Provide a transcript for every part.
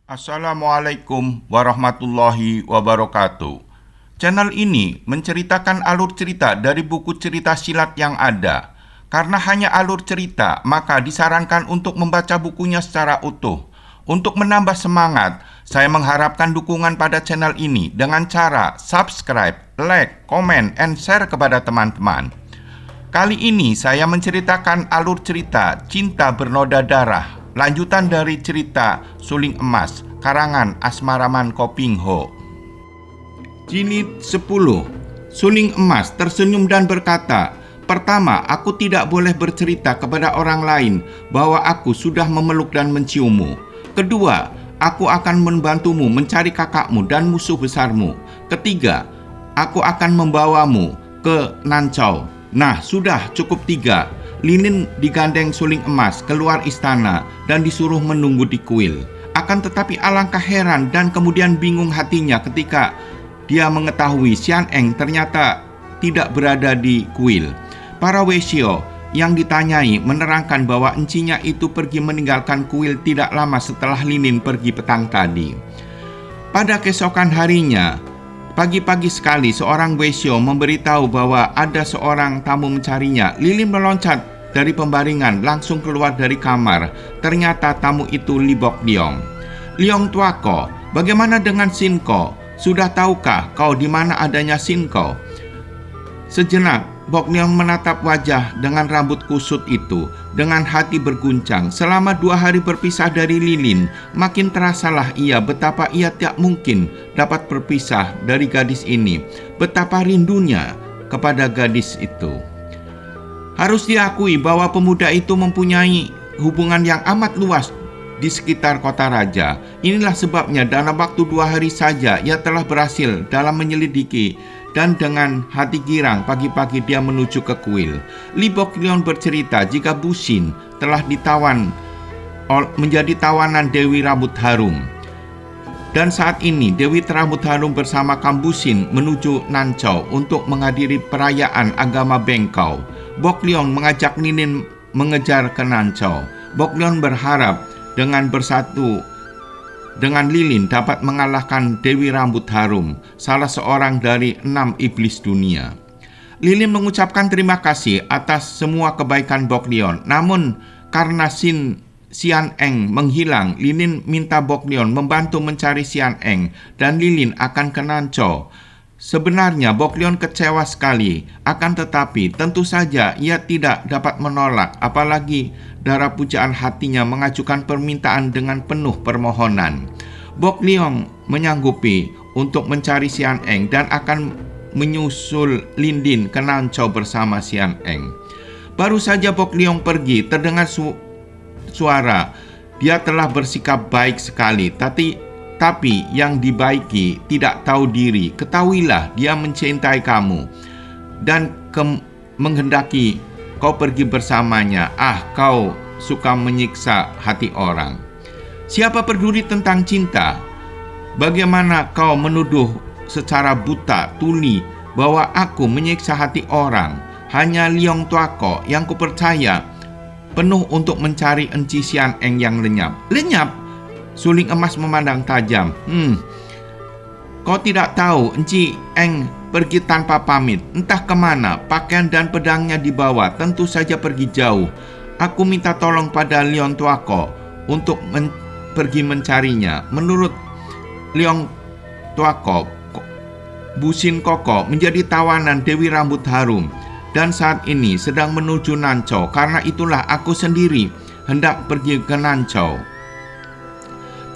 Assalamualaikum warahmatullahi wabarakatuh. Channel ini menceritakan alur cerita dari buku cerita silat yang ada. Karena hanya alur cerita, maka disarankan untuk membaca bukunya secara utuh. Untuk menambah semangat, saya mengharapkan dukungan pada channel ini dengan cara subscribe, like, comment, and share kepada teman-teman. Kali ini saya menceritakan alur cerita Cinta Bernoda Darah, lanjutan dari cerita Suling Emas, karangan Asmaraman Kopingho. Jilid 10. Suling Emas tersenyum dan berkata, "Pertama, aku tidak boleh bercerita kepada orang lain bahwa aku sudah memeluk dan menciummu. Kedua, aku akan membantumu mencari kakakmu dan musuh besarmu. Ketiga, aku akan membawamu ke Nancau." Nah, sudah cukup 3. Lilin digandeng Suling Emas keluar istana dan disuruh menunggu di kuil. Akan tetapi alangkah heran dan kemudian bingung hatinya ketika dia mengetahui Xian Eng ternyata tidak berada di kuil. Para Weisyo yang ditanyai menerangkan bahwa encinya itu pergi meninggalkan kuil tidak lama setelah Lilin pergi petang tadi. Pada keesokan harinya, pagi-pagi sekali seorang Weisyo memberitahu bahwa ada seorang tamu mencarinya. Lilin meloncat dari pembaringan langsung keluar dari kamar. Ternyata tamu itu Li Bok Liong. "Liong tuako, bagaimana dengan Sinko? Sudah tahukah kau di mana adanya Sinko?" Sejenak Bok Liong menatap wajah dengan rambut kusut itu. Dengan hati berguncang, selama 2 hari berpisah dari Lilin, makin terasalah ia betapa ia tak mungkin dapat berpisah dari gadis ini. Betapa rindunya kepada gadis itu. Harus diakui bahwa pemuda itu mempunyai hubungan yang amat luas di sekitar kota raja. Inilah sebabnya dalam waktu 2 hari saja ia telah berhasil dalam menyelidiki, dan dengan hati girang pagi-pagi dia menuju ke kuil. Li Bok Liong bercerita jika Busin telah ditawan menjadi tawanan Dewi Rambut Harum. Dan saat ini Dewi Rambut Harum bersama Kambusin menuju Nancau untuk menghadiri perayaan agama Bengkau. Bok Liong mengajak Lilin mengejar ke Nancau. Bok Liong berharap dengan bersatu dengan Lilin dapat mengalahkan Dewi Rambut Harum, salah seorang dari 6 iblis dunia. Lilin mengucapkan terima kasih atas semua kebaikan Bok Liong. Namun karena Xian Eng menghilang, Lilin minta Bok Liong membantu mencari Xian Eng dan Lilin akan ke Nancau. Sebenarnya Bok Liong kecewa sekali, akan tetapi tentu saja ia tidak dapat menolak, apalagi darah pujaan hatinya mengajukan permintaan dengan penuh permohonan. Bok Liong menyanggupi untuk mencari Xian Eng dan akan menyusul Lilin ke Nancau bersama Xian Eng. Baru saja Bok Liong pergi, terdengar suara, "Dia telah bersikap baik sekali, tapi yang dibaiki tidak tahu diri. Ketahuilah dia mencintai kamu dan menghendaki kau pergi bersamanya. Ah, kau suka menyiksa hati orang. Siapa peduli tentang cinta? Bagaimana kau menuduh secara buta tuli bahwa aku menyiksa hati orang? Hanya Liong tuako yang kupercaya penuh untuk mencari enci Xian Eng yang lenyap." "Lenyap?" Suling Emas memandang tajam. Kau tidak tahu Enci Eng pergi tanpa pamit. Entah kemana, pakaian dan pedangnya dibawa, tentu saja pergi jauh. Aku minta tolong pada Liong tuako untuk pergi mencarinya. Menurut Liong tuako, Busin Koko menjadi tawanan Dewi Rambut Harum dan saat ini sedang menuju Nancau. Karena itulah aku sendiri hendak pergi ke Nancau.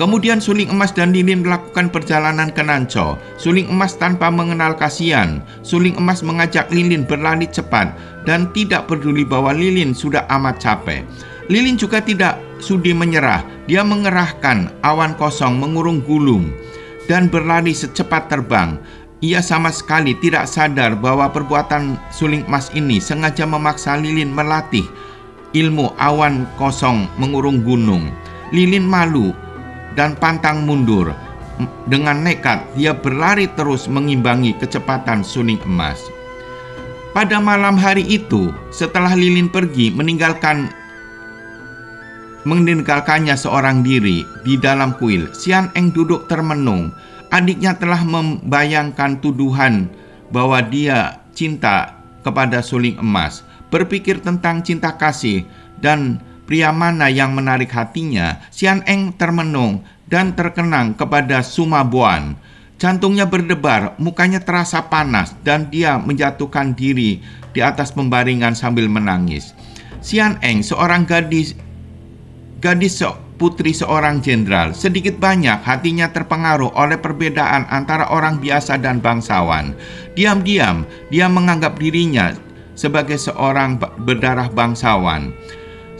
Kemudian Suling Emas dan Lilin melakukan perjalanan ke Nancau. Suling Emas tanpa mengenal kasihan. Suling Emas mengajak Lilin berlari cepat dan tidak peduli bahwa Lilin sudah amat capek. Lilin juga tidak sudi menyerah. Dia mengerahkan awan kosong mengurung gulung dan berlari secepat terbang. Ia sama sekali tidak sadar bahwa perbuatan Suling Emas ini sengaja memaksa Lilin melatih ilmu awan kosong mengurung gunung. Lilin malu dan pantang mundur. Dengan nekat dia berlari terus mengimbangi kecepatan Suling Emas. Pada malam hari itu, setelah Lilin pergi meninggalkan meninggalkannya seorang diri di dalam kuil. Sian Eng duduk termenung. Adiknya telah membayangkan tuduhan bahwa dia cinta kepada suling emas. Berpikir tentang cinta kasih dan pria mana yang menarik hatinya, Sian Eng termenung dan terkenang kepada Suma Buan. Jantungnya berdebar, mukanya terasa panas, dan dia menjatuhkan diri di atas pembaringan sambil menangis. Sian Eng, seorang gadis putri seorang jenderal, sedikit banyak hatinya terpengaruh oleh perbedaan antara orang biasa dan bangsawan. Diam-diam, dia menganggap dirinya sebagai seorang berdarah bangsawan.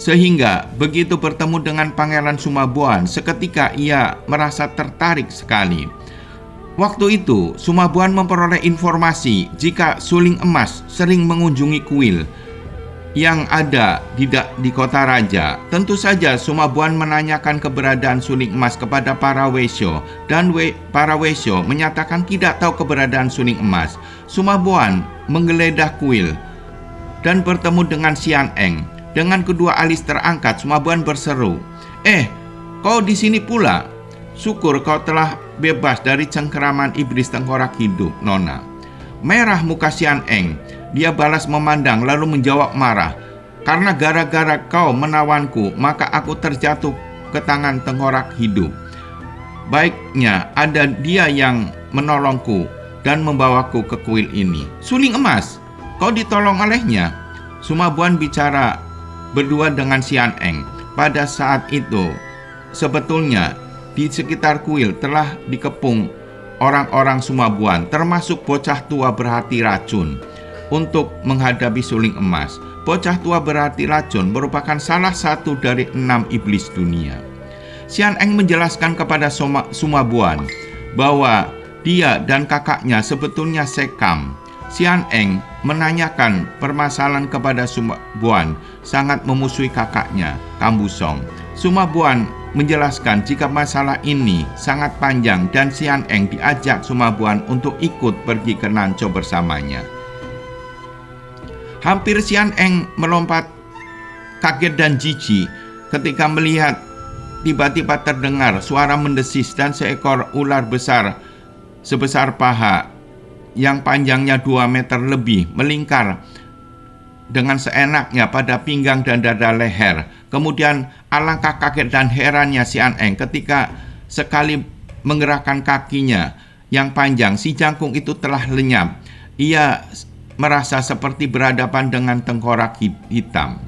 Sehingga begitu bertemu dengan Pangeran Suma Buan, seketika ia merasa tertarik sekali. Waktu itu, Suma Buan memperoleh informasi jika suling emas sering mengunjungi kuil yang ada di kota raja. Tentu saja Suma Buan menanyakan keberadaan suling emas kepada para Wesho, dan para Wesho menyatakan tidak tahu keberadaan suling emas. Suma Buan menggeledah kuil dan bertemu dengan Sian Eng. Dengan kedua alis terangkat, Suma Buan berseru, kau di sini pula? Syukur kau telah bebas dari cengkeraman iblis tengkorak hidup, Nona. Merah muka Sian Eng. Dia balas memandang lalu menjawab marah. Karena gara-gara kau menawanku, maka aku terjatuh ke tangan tengkorak hidup. Baiknya ada dia yang menolongku dan membawaku ke kuil ini. Suling emas, kau ditolong olehnya? Suma Buan bicara berdua dengan Sian Eng. Pada saat itu, sebetulnya di sekitar kuil telah dikepung orang-orang Suma Buan, termasuk bocah tua berhati racun, untuk menghadapi suling emas. Bocah tua berhati racun merupakan salah satu dari 6 iblis dunia. Sian Eng menjelaskan kepada Suma Buan bahwa dia dan kakaknya sebetulnya sekam. Sian Eng menanyakan permasalahan kepada Suma Buan, sangat memusuhi kakaknya, Kambusong. Suma Buan menjelaskan jika masalah ini sangat panjang dan Sian Eng diajak Suma Buan untuk ikut pergi ke Nanco bersamanya. Hampir Sian Eng melompat kaget dan jijik ketika melihat tiba-tiba terdengar suara mendesis dan seekor ular besar sebesar paha yang panjangnya 2 meter lebih melingkar dengan seenaknya pada pinggang dan dada leher. Kemudian alangkah kaget dan herannya Sian Eng ketika sekali menggerakkan kakinya yang panjang, si jangkung itu telah lenyap. Ia merasa seperti berhadapan dengan tengkorak hitam.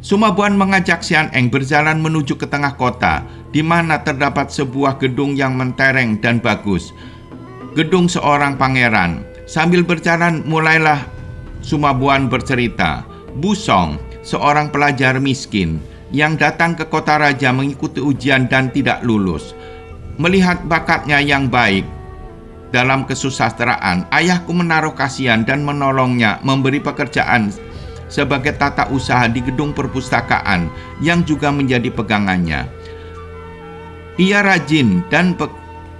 Suma Buan mengajak Sian Eng berjalan menuju ke tengah kota, di mana terdapat sebuah gedung yang mentereng dan bagus. Gedung seorang pangeran. Sambil berjalan mulailah Suma Buan bercerita. Busong, seorang pelajar miskin yang datang ke kota raja mengikuti ujian dan tidak lulus. Melihat bakatnya yang baik dalam kesusastraan, ayahku menaruh kasihan dan menolongnya memberi pekerjaan sebagai tata usaha di gedung perpustakaan yang juga menjadi pegangannya. Ia rajin dan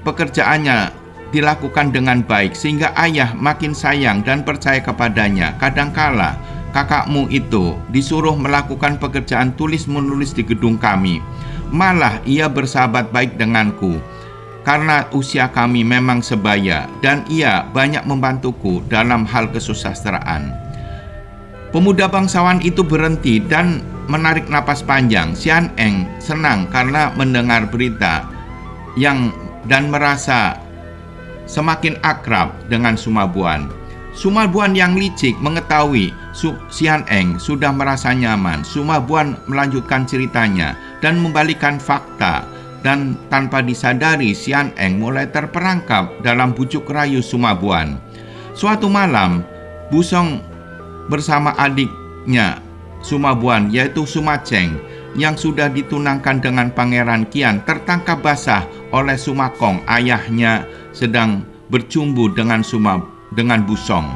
pekerjaannya dilakukan dengan baik sehingga ayah makin sayang dan percaya kepadanya. Kadangkala kakakmu itu disuruh melakukan pekerjaan tulis-menulis di gedung kami. Malah ia bersahabat baik denganku karena usia kami memang sebaya dan ia banyak membantuku dalam hal kesusastraan. Pemuda bangsawan itu berhenti dan menarik napas panjang. Sian Eng senang karena mendengar berita dan merasa semakin akrab dengan Suma Buan. Suma Buan yang licik mengetahui Sian Eng sudah merasa nyaman. Suma Buan melanjutkan ceritanya dan membalikan fakta, dan tanpa disadari Sian Eng mulai terperangkap dalam bujuk rayu Suma Buan. Suatu malam, Busong bersama adiknya Suma Buan yaitu Suma Cheng yang sudah ditunangkan dengan Pangeran Kian tertangkap basah oleh Suma Kong. Ayahnya sedang bercumbu dengan Busong.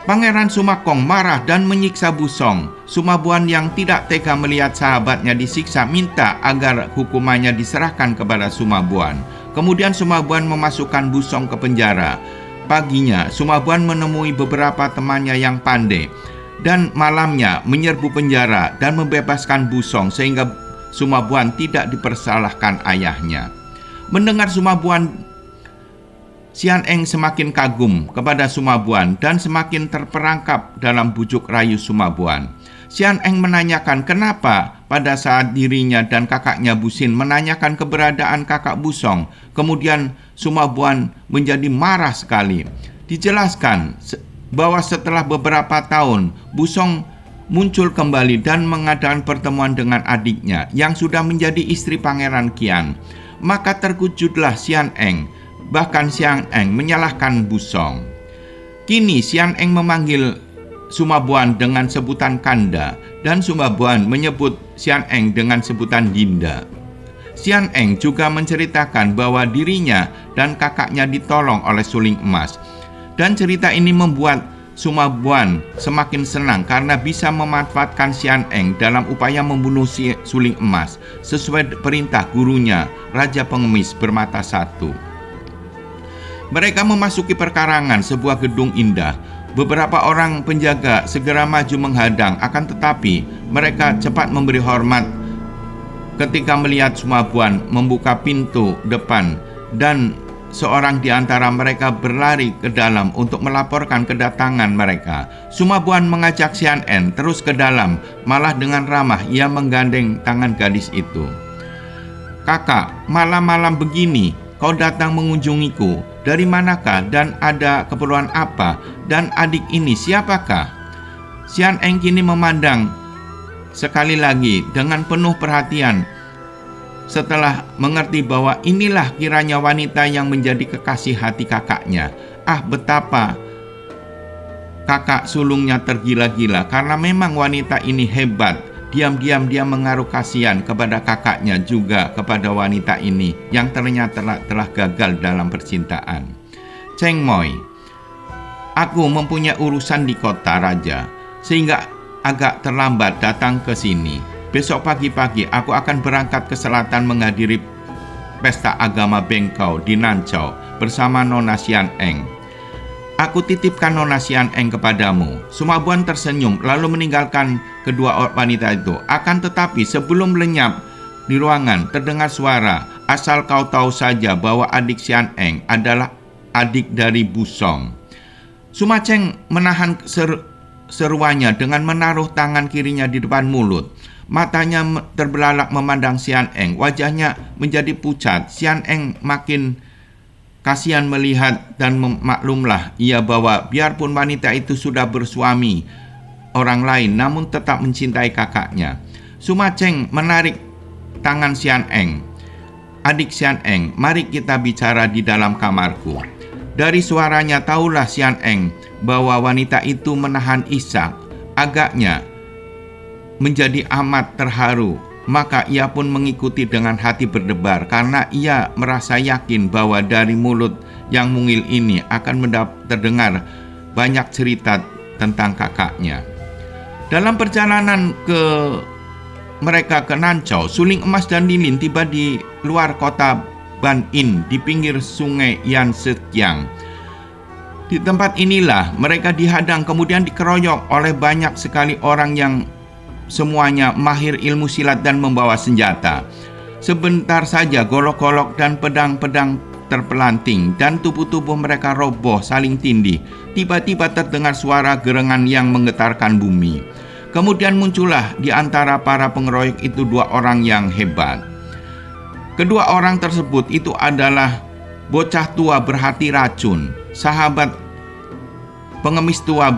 Pangeran Suma Kong marah dan menyiksa Busong. Suma Buan yang tidak tega melihat sahabatnya disiksa minta agar hukumannya diserahkan kepada Suma Buan. Kemudian Suma Buan memasukkan Busong ke penjara. Paginya Suma Buan menemui beberapa temannya yang pandai dan malamnya menyerbu penjara dan membebaskan Busong sehingga Sumabuan tidak dipersalahkan ayahnya. Mendengar Sumabuan, Sian Eng semakin kagum kepada Sumabuan dan semakin terperangkap dalam bujuk rayu Sumabuan. Sian Eng menanyakan kenapa pada saat dirinya dan kakaknya Busin menanyakan keberadaan kakak Busong. Kemudian Sumabuan menjadi marah sekali. Dijelaskan bahwa setelah beberapa tahun Busong muncul kembali dan mengadakan pertemuan dengan adiknya yang sudah menjadi istri Pangeran Qian. Maka terkejutlah Sian Eng. Bahkan Sian Eng menyalahkan Busong. Kini Sian Eng memanggil Sumabuan dengan sebutan Kanda dan Sumabuan menyebut Sian Eng dengan sebutan Dinda. Sian Eng juga menceritakan bahwa dirinya dan kakaknya ditolong oleh Suling Emas. Dan cerita ini membuat Sumabuan semakin senang karena bisa memanfaatkan Sian Eng dalam upaya membunuh Suling Emas sesuai perintah gurunya, Raja Pengemis Bermata Satu. Mereka memasuki perkarangan sebuah gedung indah. Beberapa orang penjaga segera maju menghadang, akan tetapi mereka cepat memberi hormat ketika melihat Sumabuan membuka pintu depan dan seorang di antara mereka berlari ke dalam untuk melaporkan kedatangan mereka. Sumabuan mengajak Sian Eng terus ke dalam, malah dengan ramah ia menggandeng tangan gadis itu. "Kakak, malam-malam begini kau datang mengunjungiku. Dari manakah dan ada keperluan apa? Dan adik ini siapakah?" Sian Eng kini memandang sekali lagi dengan penuh perhatian setelah mengerti bahwa inilah kiranya wanita yang menjadi kekasih hati kakaknya. Betapa kakak sulungnya tergila-gila karena memang wanita ini hebat. Diam-diam dia menaruh kasihan kepada kakaknya juga kepada wanita ini yang ternyata telah gagal dalam percintaan. "Cheng Moi, aku mempunyai urusan di kota raja sehingga agak terlambat datang ke sini. Besok pagi-pagi aku akan berangkat ke selatan menghadiri pesta agama Bengkau di Nancau bersama Nona Sian Eng. Aku titipkan Nona Sian Eng kepadamu." Sumabuan tersenyum lalu meninggalkan kedua wanita itu. Akan tetapi sebelum lenyap di ruangan terdengar suara, "Asal kau tahu saja bahwa adik Sian Eng adalah adik dari Busong." Sumaceng menahan seruannya dengan menaruh tangan kirinya di depan mulut. Matanya terbelalak memandang Sian Eng. Wajahnya menjadi pucat. Sian Eng makin kasihan melihat dan memaklumlah ia bahwa biarpun wanita itu sudah bersuami orang lain namun tetap mencintai kakaknya. Sumaceng menarik tangan Sian Eng. "Adik Sian Eng, mari kita bicara di dalam kamarku." Dari suaranya tahulah Sian Eng bahwa wanita itu menahan isak. Agaknya menjadi amat terharu. Maka ia pun mengikuti dengan hati berdebar karena ia merasa yakin bahwa dari mulut yang mungil ini akan terdengar banyak cerita tentang kakaknya. Dalam perjalanan mereka ke Nancau, Suling Emas dan Lilin tiba di luar kota Ban In di pinggir sungai Yangtze Kiang. Di tempat inilah mereka dihadang kemudian dikeroyok oleh banyak sekali orang yang semuanya mahir ilmu silat dan membawa senjata. Sebentar saja golok-golok dan pedang-pedang terpelanting dan tubuh-tubuh mereka roboh saling tindih. Tiba-tiba terdengar suara gerengan yang menggetarkan bumi. Kemudian muncullah di antara para pengeroyok itu dua orang yang hebat. Kedua orang tersebut itu adalah bocah tua berhati racun, sahabat pengemis tua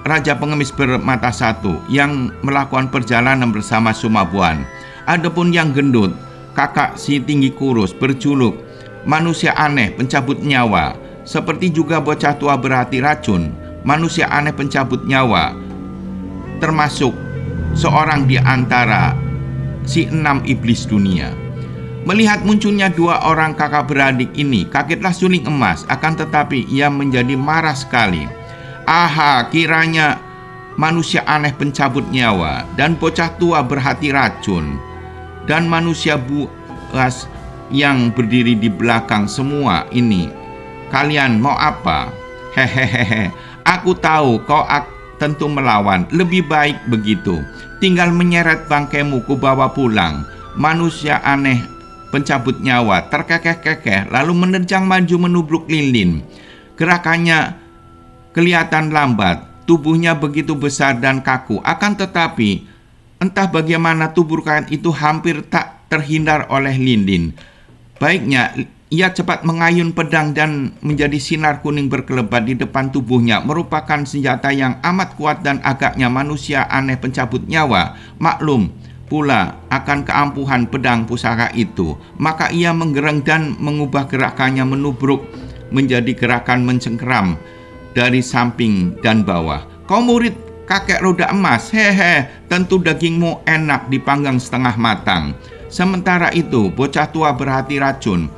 Raja Pengemis Bermata Satu yang melakukan perjalanan bersama Sumabuan. Adapun yang gendut, kakak si tinggi kurus berjuluk manusia aneh pencabut nyawa, seperti juga bocah tua berhati racun, manusia aneh pencabut nyawa, termasuk seorang di antara si 6 iblis dunia. Melihat munculnya dua orang kakak beradik ini, kagetlah Suling Emas, akan tetapi ia menjadi marah sekali. Kiranya manusia aneh pencabut nyawa dan bocah tua berhati racun dan manusia buas yang berdiri di belakang semua ini. Kalian mau apa? Hehehe, aku tahu tentu melawan. Lebih baik begitu. Tinggal menyeret bangkaimu kubawa pulang. Manusia aneh pencabut nyawa terkekeh-kekeh lalu menerjang maju menubruk lilin. Gerakannya kelihatan lambat, tubuhnya begitu besar dan kaku. Akan tetapi entah bagaimana tubuhkan itu hampir tak terhindar oleh lilin. Baiknya ia cepat mengayun pedang dan menjadi sinar kuning berkelebat di depan tubuhnya, merupakan senjata yang amat kuat dan agaknya manusia aneh pencabut nyawa maklum pula akan keampuhan pedang pusaka itu. Maka ia menggereng dan mengubah gerakannya menubruk menjadi gerakan mencengkeram dari samping dan bawah. Kau murid kakek roda emas, hehe, tentu dagingmu enak dipanggang setengah matang. Sementara itu, bocah tua berhati racun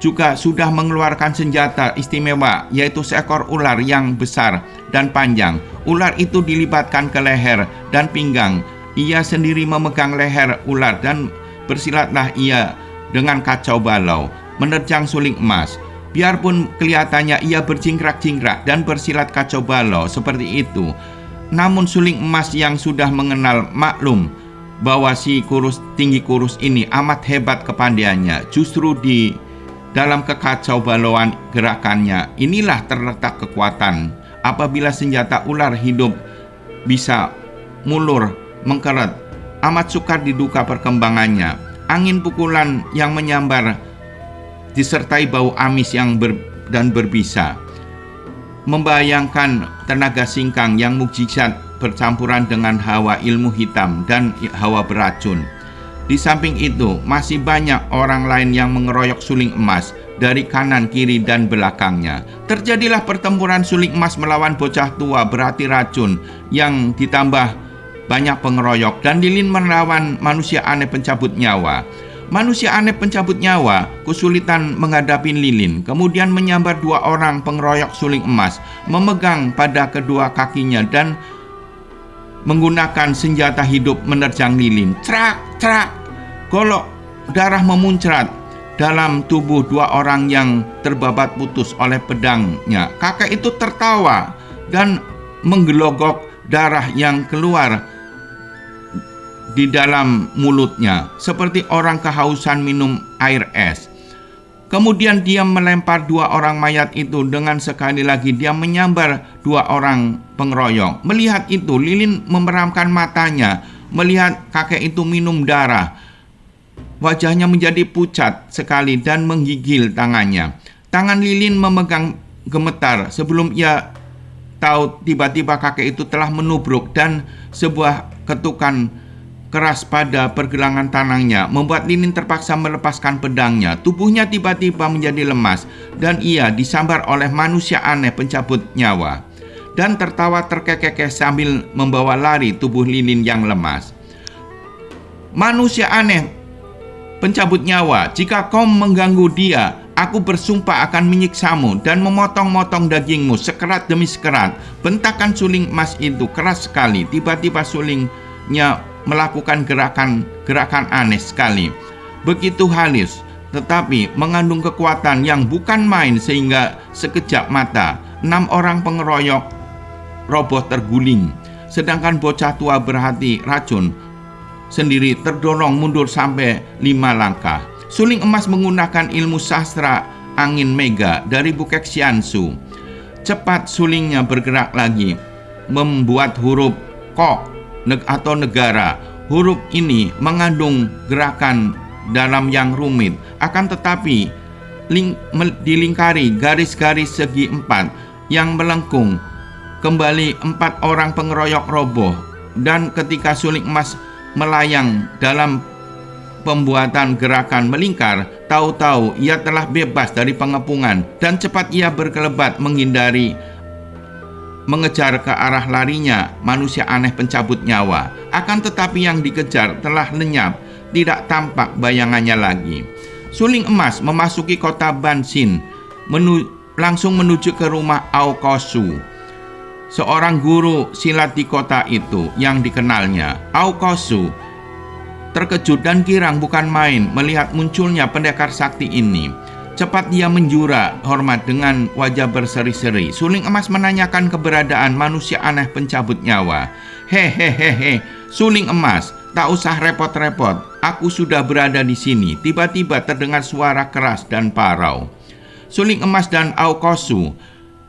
juga sudah mengeluarkan senjata istimewa, yaitu seekor ular yang besar dan panjang. Ular itu dilibatkan ke leher dan pinggang. Ia sendiri memegang leher ular dan bersilatlah ia dengan kacau balau menerjang suling emas. Biarpun kelihatannya ia berjingkrak-jingkrak dan bersilat kacau balau seperti itu, namun suling emas yang sudah mengenal maklum bahwa si tinggi kurus ini amat hebat kepandaiannya. Justru di dalam kekacau balauan gerakannya inilah terletak kekuatan. Apabila senjata ular hidup bisa mulur mengkeret, amat sukar diduga perkembangannya. Angin pukulan yang menyambar disertai bau amis yang berbisa, membayangkan tenaga singkang yang mukjizat bercampuran dengan hawa ilmu hitam dan hawa beracun. Di samping itu, masih banyak orang lain yang mengeroyok suling emas dari kanan, kiri, dan belakangnya. Terjadilah pertempuran suling emas melawan bocah tua berhati racun yang ditambah banyak pengeroyok, dan lilin melawan manusia aneh pencabut nyawa. Manusia aneh pencabut nyawa kesulitan menghadapi lilin, kemudian menyambar dua orang pengeroyok suling emas, memegang pada kedua kakinya dan menggunakan senjata hidup menerjang lilin. Cerak, cerak, golok darah memuncrat dalam tubuh dua orang yang terbabat putus oleh pedangnya. Kakek itu tertawa dan menggelogok darah yang keluar di dalam mulutnya seperti orang kehausan minum air es. Kemudian dia melempar dua orang mayat itu. Dengan sekali lagi dia menyambar dua orang pengeroyok. Melihat itu, lilin memeramkan matanya melihat kakek itu minum darah. Wajahnya menjadi pucat sekali dan menggigil tangannya. Tangan lilin memegang gemetar sebelum ia tahu tiba-tiba kakek itu telah menubruk, dan sebuah ketukan keras pada pergelangan tangannya membuat lilin terpaksa melepaskan pedangnya. Tubuhnya tiba-tiba menjadi lemas dan ia disambar oleh manusia aneh pencabut nyawa dan tertawa terkekeh sambil membawa lari tubuh lilin yang lemas. Manusia aneh pencabut nyawa, jika kau mengganggu dia, aku bersumpah akan menyiksamu dan memotong-motong dagingmu sekerat demi sekerat. Bentakan suling emas itu keras sekali. Tiba-tiba sulingnya melakukan gerakan aneh sekali, begitu halus tetapi mengandung kekuatan yang bukan main, sehingga sekejap mata 6 orang pengeroyok roboh terguling, sedangkan bocah tua berhati racun sendiri terdorong mundur sampai 5 langkah. Suling emas menggunakan ilmu sastra angin mega dari Bukek Xiansu. Cepat sulingnya bergerak lagi, membuat huruf ko atau negara. Huruf ini mengandung gerakan dalam yang rumit, akan tetapi dilingkari garis-garis segi 4 yang melengkung. Kembali 4 orang pengeroyok roboh, dan ketika suling emas melayang dalam pembuatan gerakan melingkar, tahu-tahu ia telah bebas dari pengepungan dan cepat ia berkelebat mengejar ke arah larinya manusia aneh pencabut nyawa. Akan tetapi yang dikejar telah lenyap, tidak tampak bayangannya lagi. Suling emas memasuki kota Bansin, langsung menuju ke rumah Aokosu, seorang guru silat di kota itu yang dikenalnya. Aokosu terkejut dan girang bukan main melihat munculnya pendekar sakti ini. Cepat dia menjura hormat dengan wajah berseri-seri. Suling emas menanyakan keberadaan manusia aneh pencabut nyawa. Hehehehe, suling emas, tak usah repot-repot. Aku sudah berada di sini. Tiba-tiba terdengar suara keras dan parau. Suling emas dan Aukosu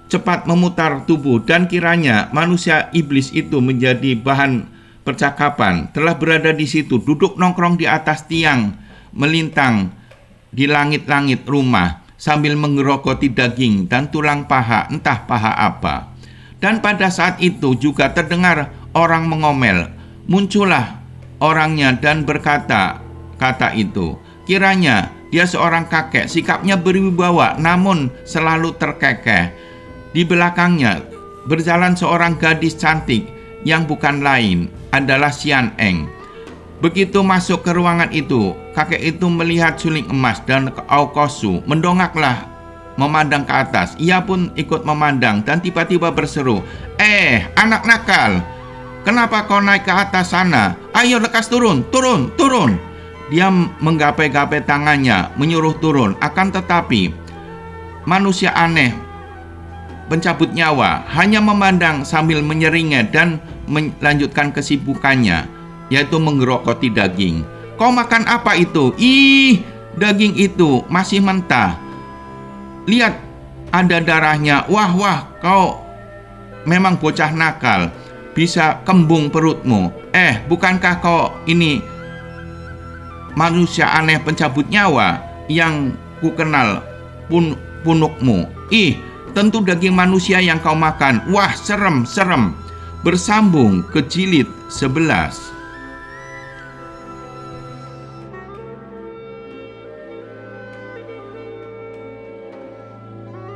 cepat memutar tubuh dan kiranya manusia iblis itu menjadi bahan percakapan. Telah berada di situ, duduk nongkrong di atas tiang, melintang di langit-langit rumah sambil mengerokoti daging dan tulang paha, entah paha apa. Dan pada saat itu juga terdengar orang mengomel. Muncullah orangnya dan berkata kata itu. Kiranya dia seorang kakek, sikapnya berwibawa namun selalu terkekeh. Di belakangnya berjalan seorang gadis cantik yang bukan lain adalah Xian Eng. Begitu masuk ke ruangan itu, kakek itu melihat suling emas dan Aukosu, mendongaklah memandang ke atas. Ia pun ikut memandang dan tiba-tiba berseru, anak nakal, kenapa kau naik ke atas sana? Ayo lekas turun, turun, turun. Dia menggapai-gapai tangannya, menyuruh turun. Akan tetapi, manusia aneh pencabut nyawa hanya memandang sambil menyeringai dan melanjutkan kesibukannya, yaitu menggerokoti daging. Kau makan apa itu? Ih, daging itu masih mentah. Lihat, ada darahnya. Wah, kau memang bocah nakal. Bisa kembung perutmu. Bukankah kau ini manusia aneh pencabut nyawa yang kukenal punukmu? Ih, tentu daging manusia yang kau makan. Wah, serem. Bersambung ke jilid 11.